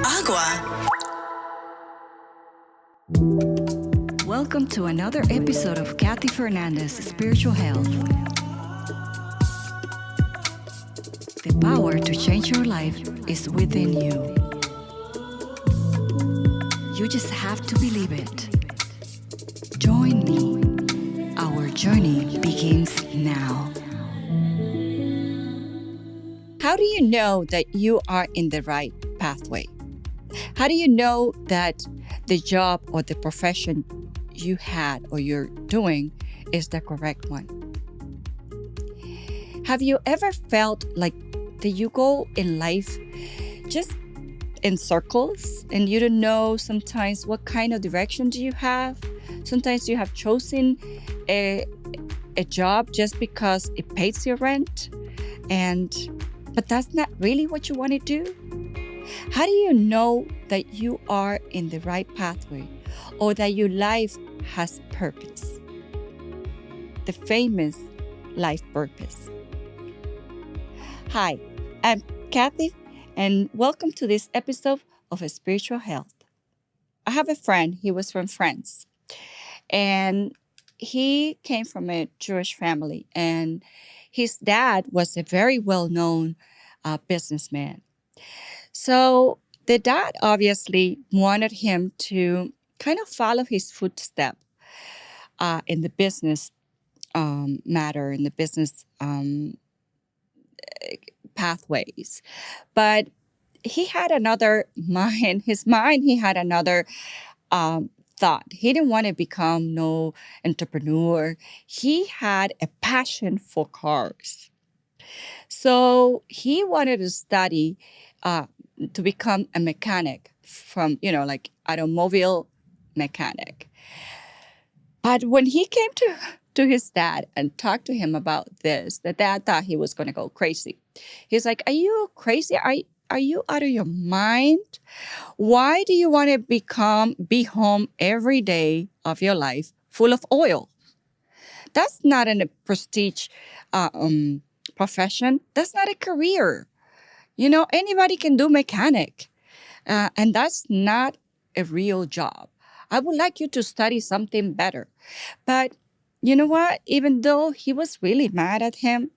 Agua. Welcome to another episode of Cathy Fernandez Spiritual Health. The power to change your life is within you. You just have to believe it. Join me. Our journey begins now. How do you know that you are in the right pathway? How do you know that the job or the profession you had or you're doing is the correct one? Have you ever felt like that you go in life just in circles and you don't know sometimes what kind of direction do you have? Sometimes you have chosen a job just because it pays your rent, but that's not really what you want to do. How do you know that you are in the right pathway or that your life has purpose? The famous life purpose. Hi, I'm Cathy, and welcome to this episode of Spiritual Health. I have a friend, he was from France, and he came from a Jewish family, and his dad was a very well-known businessman. So the dad obviously wanted him to kind of follow his footsteps in the business matter, in the business pathways. But he had another mind. His mind, he had another thought. He didn't want to become no entrepreneur. He had a passion for cars. So he wanted to study to become a mechanic from, like automobile mechanic. But when he came to his dad and talked to him about this, the dad thought he was going to go crazy. He's like, "Are you crazy? Are you out of your mind? Why do you want to be home every day of your life full of oil? That's not a prestige profession. That's not a career. Anybody can do mechanic. And that's not a real job. I would like you to study something better." But you know what? Even though he was really mad at him,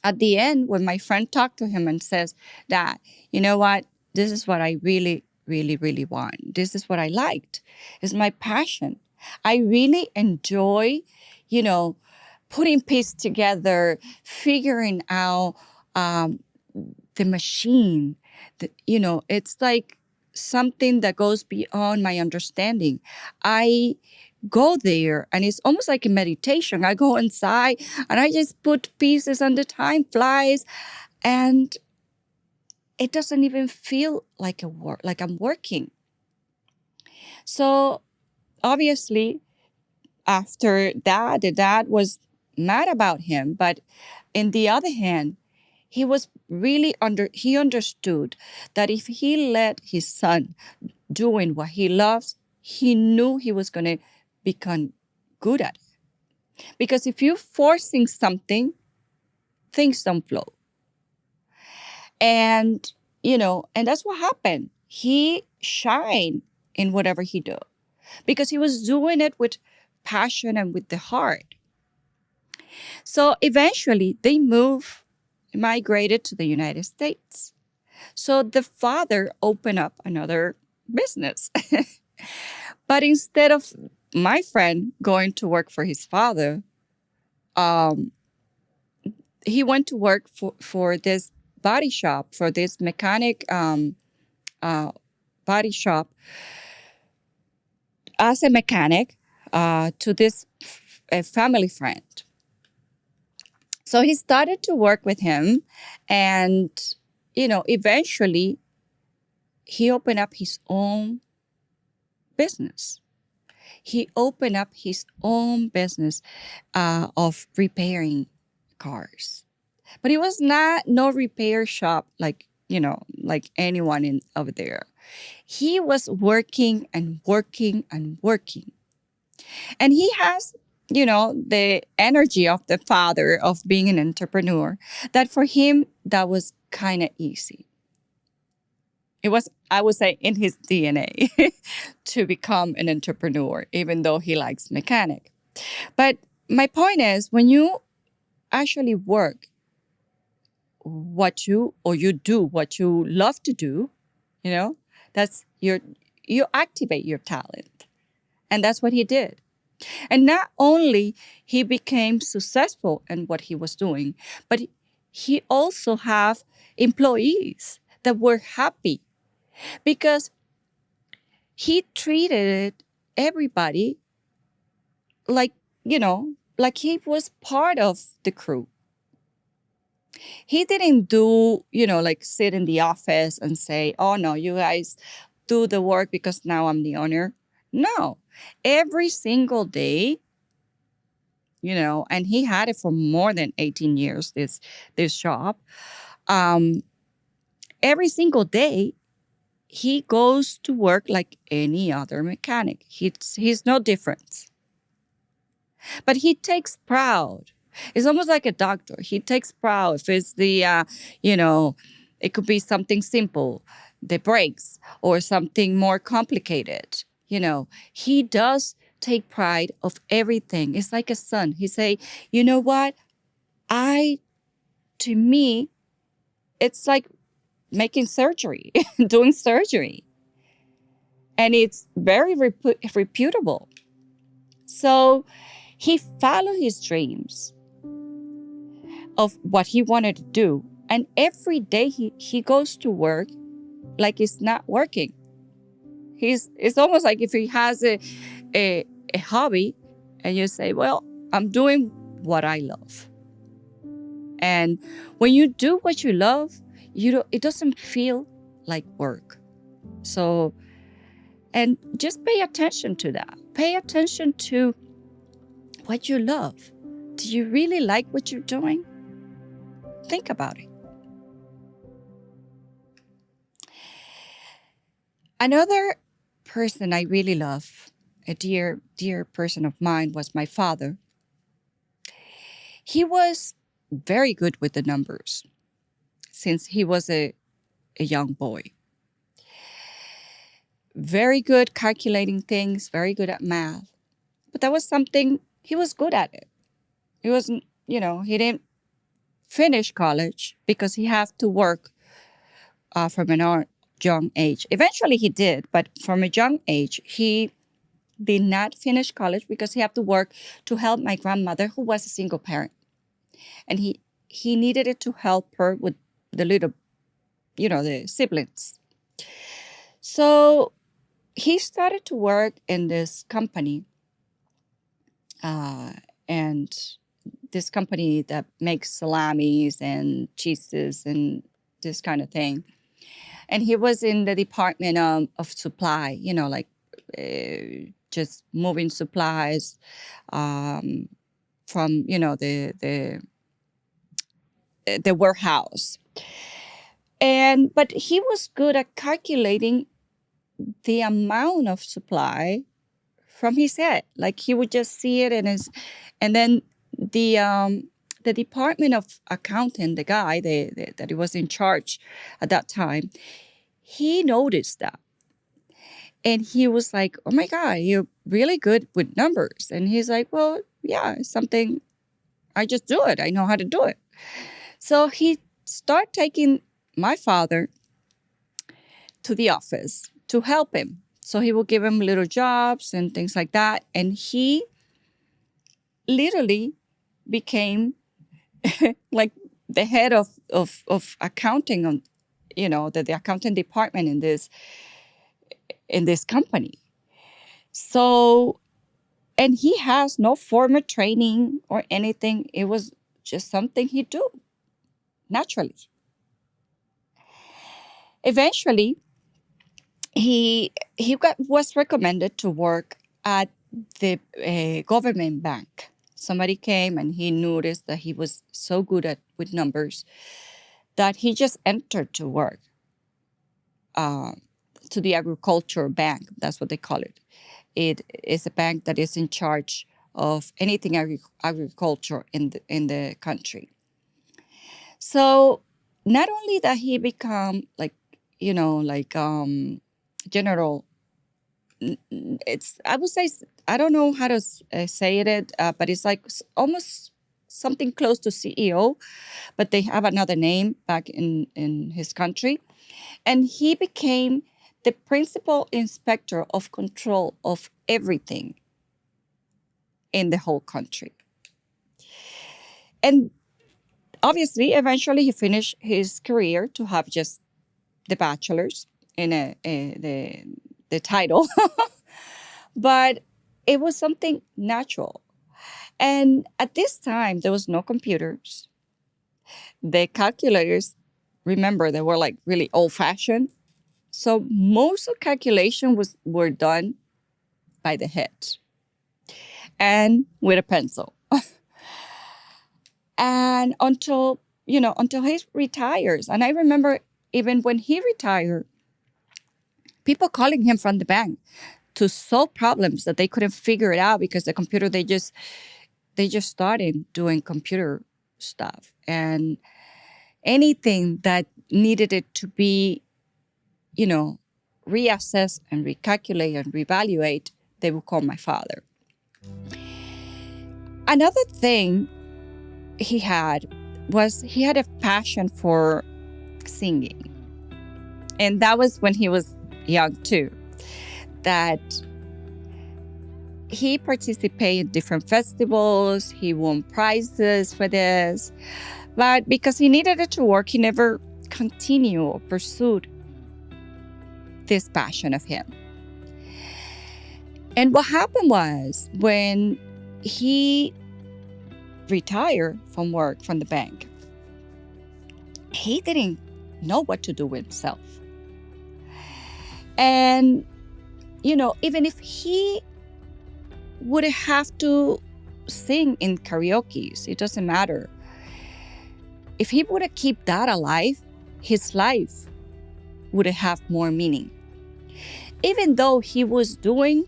at the end, when my friend talked to him and says, "Dad, you know what? This is what I really, really, really want. This is what I liked. It's my passion. I really enjoy, putting pieces together, figuring out the machine. It's like something that goes beyond my understanding. I go there and it's almost like a meditation. I go inside and I just put pieces and the time flies and it doesn't even feel like like I'm working." So obviously after that, the dad was mad about him. But in the other hand, he was really he understood that if he let his son doing what he loves, he knew he was going to become good at it. Because if you're forcing something, things don't flow. And, and that's what happened. He shined in whatever he do because he was doing it with passion and with the heart. So eventually they migrated to the United States. So the father opened up another business. But instead of my friend going to work for his father, he went to work for this body shop, for this mechanic body shop as a mechanic to this family friend. So he started to work with him and, eventually he opened up his own business. He opened up his own business of repairing cars. But it was no repair shop like anyone over there. He was working and working and working. And he has, the energy of the father of being an entrepreneur, that for him, that was kind of easy. It was, I would say, in his DNA to become an entrepreneur, even though he likes mechanic. But my point is, when you actually work what you or you do what you love to do, you know, that's your you activate your talent. And that's what he did. And not only he became successful in what he was doing, but he also have employees that were happy because he treated everybody like, like he was part of the crew. He didn't do, like sit in the office and say, oh no, you guys do the work because now I'm the owner. No. Every single day, and he had it for more than 18 years, this job. Um, every single day he goes to work like any other mechanic. He's no different. But he takes proud. It's almost like a doctor. He takes proud if it's you know, it could be something simple, the brakes, or something more complicated. He does take pride of everything. It's like a son. He say, you know what? To me, it's like making surgery, doing surgery. And it's very reputable. So he followed his dreams of what he wanted to do. And every day he goes to work like it's not working. It's almost like if he has a hobby and you say, well, I'm doing what I love. And when you do what you love, it doesn't feel like work. So, and just pay attention to that. Pay attention to what you love. Do you really like what you're doing? Think about it. Another person I really love, a dear, dear person of mine, was my father. He was very good with the numbers since he was a young boy. Very good calculating things, very good at math. But that was something he was good at it. He wasn't, he didn't finish college because he had to work from an young age. Eventually he did, but from a young age, he did not finish college because he had to work to help my grandmother, who was a single parent. And he needed it to help her with the little, the siblings. So he started to work in this company, and this company that makes salamis and cheeses and this kind of thing. And he was in the department of supply, like just moving supplies from, the warehouse. But he was good at calculating the amount of supply from his head. Like he would just see it and then the department of accounting, the guy that he was in charge at that time, he noticed that. And he was like, oh my God, you're really good with numbers. And he's like, well, yeah, it's something, I just do it. I know how to do it. So he started taking my father to the office to help him. So he will give him little jobs and things like that. And he literally became like the head of accounting on, the accounting department in this company. So, and he has no formal training or anything. It was just something he do naturally. Eventually, was recommended to work at the government bank. Somebody came and he noticed that he was so good with numbers that he just entered to work to the agriculture bank. That's what they call it. It is a bank that is in charge of anything agriculture in the country. So not only that he become like like general. It's, I would say, I don't know how to say it, but it's like almost something close to CEO, but they have another name back in his country. And he became the principal inspector of control of everything in the whole country. And obviously, eventually, he finished his career to have just the bachelor's in the title, but it was something natural. And at this time, there was no computers. The calculators, remember, they were like really old fashioned. So most of calculation were done by the head and with a pencil. And until he retires. And I remember even when he retired, people calling him from the bank to solve problems that they couldn't figure it out because the computer, they just started doing computer stuff, and anything that needed it to be, reassess and recalculate and reevaluate, they would call my father. Another thing he had was he had a passion for singing. And that was when he was young too, that he participated in different festivals, he won prizes for this, but because he needed it to work, he never continued or pursued this passion of him. And what happened was when he retired from work from the bank, he didn't know what to do with himself. And, even if he would have to sing in karaoke, it doesn't matter. If he would have kept that alive, his life would have more meaning. Even though he was doing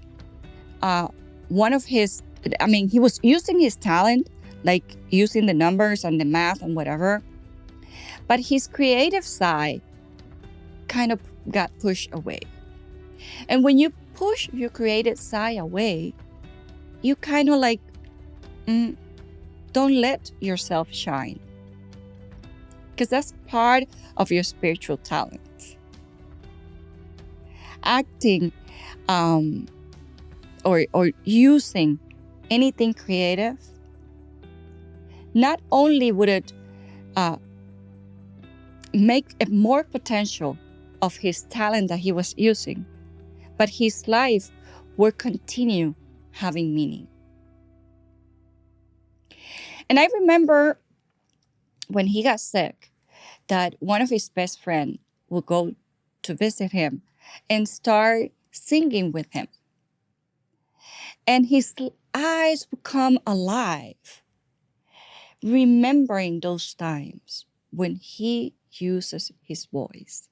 he was using his talent, like using the numbers and the math and whatever, but his creative side kind of got pushed away. And when you push your creative side away, you kind of like don't let yourself shine, because that's part of your spiritual talent. Acting or using anything creative, not only would it make a more potential of his talent that he was using, but his life will continue having meaning. And I remember when he got sick, that one of his best friends would go to visit him and start singing with him. And his eyes would come alive, remembering those times when he uses his voice.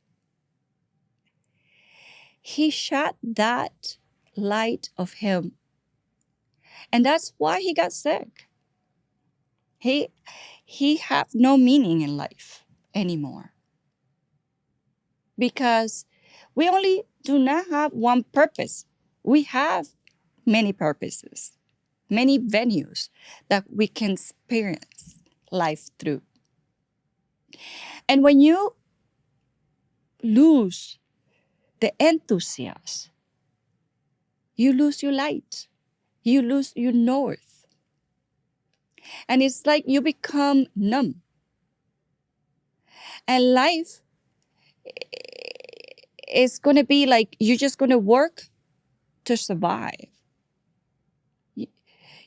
He shot that light of him. And that's why he got sick. He had no meaning in life anymore. Because we only do not have one purpose. We have many purposes, many venues that we can experience life through. And when you lose the enthusiasm, you lose your light, you lose your north. And it's like you become numb. And life is going to be like you're just going to work to survive.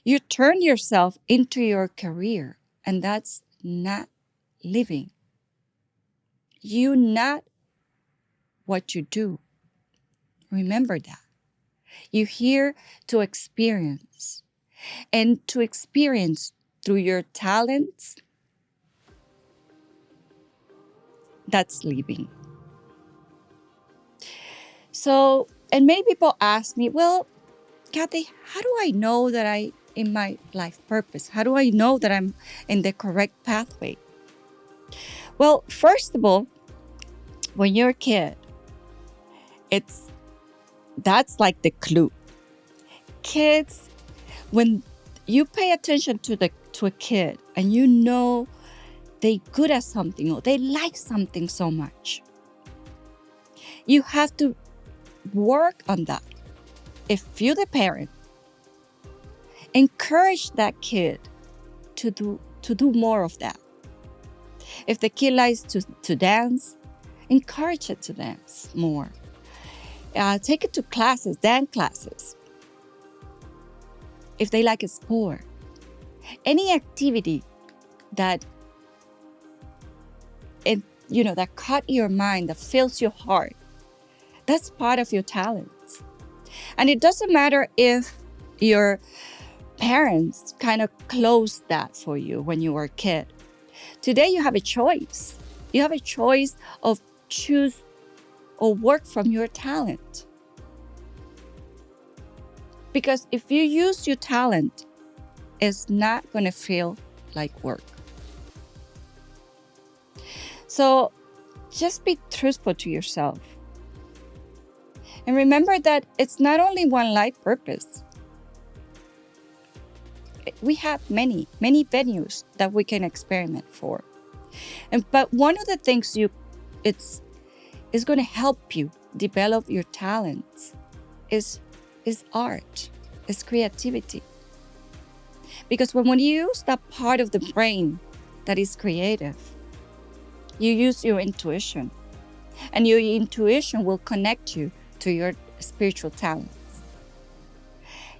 You turn yourself into your career, and that's not living. You're not what you do. Remember that. You're here to experience, and to experience through your talents, that's living. So, and many people ask me, well, Cathy, how do I know that I'm in my life purpose? How do I know that I'm in the correct pathway? Well, first of all, when you're a kid, that's like the clue. Kids, when you pay attention to a kid and you know they're good at something or they like something so much, you have to work on that. If you're the parent, encourage that kid to do more of that. If the kid likes to dance, encourage it to dance more. Take it to classes, dance classes. If they like a sport, any activity that that caught your mind, that fills your heart, that's part of your talents. And it doesn't matter if your parents kind of closed that for you when you were a kid. Today you have a choice. You have a choice of choose or work from your talent. Because if you use your talent, it's not going to feel like work. So just be truthful to yourself. And remember that it's not only one life purpose. We have many venues that we can experiment for. But one of the things it's going to help you develop your talents is art, is creativity. Because when you use that part of the brain that is creative, you use your intuition. And your intuition will connect you to your spiritual talents.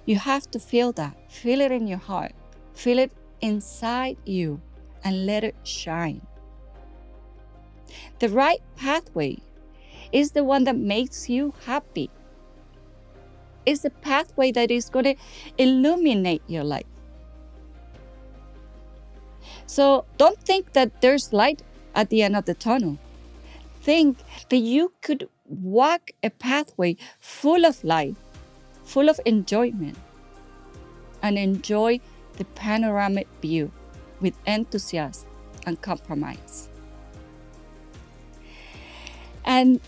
You have to feel that. Feel it in your heart. Feel it inside you and let it shine. The right pathway is the one that makes you happy. It's the pathway that is going to illuminate your life. So don't think that there's light at the end of the tunnel. Think that you could walk a pathway full of light, full of enjoyment, and enjoy the panoramic view with enthusiasm and compromise. And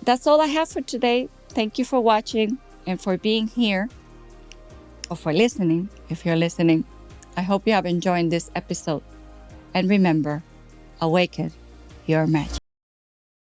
that's all I have for today. Thank you for watching and for being here, or for listening. If you're listening, I hope you have enjoyed this episode. And remember, awaken your magic.